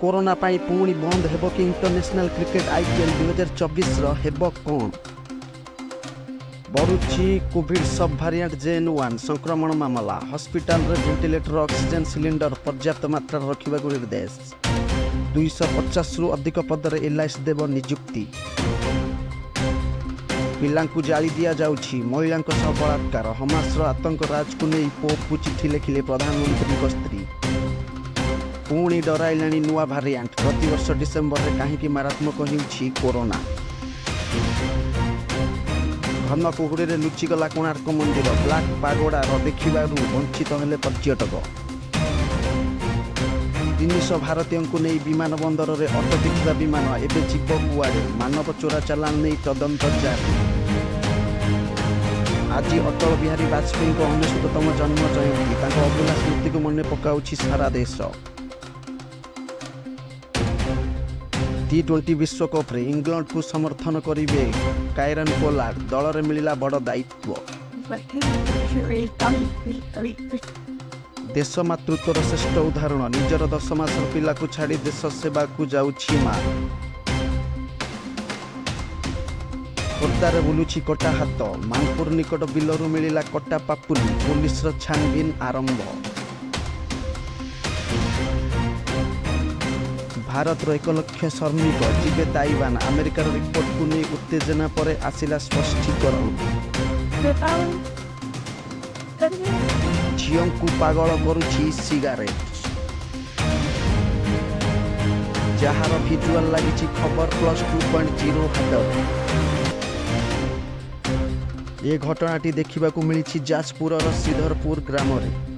corona पाई पुणी बंद हेब कि इंटरनेशनल क्रिकेट आईपीएल 2024 हेब कौन बढ़ुची कोविड सब भारिएंट JN1 संक्रमण मामला हॉस्पिटल वेंटिलेटर ऑक्सीजन सिलिंडर पर्याप्त मात्रा रखा निर्देश 250 रु अधिक पदर LIC देव नियुक्ति पिला जाली दि जाऊँगी महिला बलात्कार हमास आतंक राज को नहीं पोप को चिठी लिखिले प्रधानमंत्री स्त्री पुणी डराइला नुआ भारिएंट प्रतिवर्ष डिसेम्बर में कहीं मारात्मक होउछि कोरोना घन कुहुड़ी में लुचिगला कोणार्क मंदिर ब्लैक पागोड़ा देखा वंचित हेले पर्यटक 300 भारतीयों को नहीं विमान बंदर में अटकी विमान एवं जीव कुआड़े मानव चोरा चालान नहीं तदंत जारी आज अटल बिहारी वाजपेयी 99तम जन्म जयंती अभुला स्मृति को मन पकाउछि सारा देश T20 विश्वकप इंग्लैंड को समर्थन करेंगे कायरन पोलार्ड दल में मिला बड़ दायित्व देश मातृत्वर श्रेष्ठ उदाहरण निजर 10 मास पिला को छाड़ी देश सेवा को जाउछि मां खोर्धार बुलुछि कटा हाथ मानपुर निकट बिलरू मिला कटा पापुली पुलिस छानबीन आरंभ भारत 1 लाख श्रमिक जीवे ताइवान अमेरिकार रिपोर्ट को नहीं उत्तेजना पर आसिला स्पष्टीकरण झील को पागल करुछि सिगारेट जार भिजुआल लगी खबर +2.0 हाथ ये घटनाटी देखा मिली जाजपुर श्रीधरपुर ग्राम में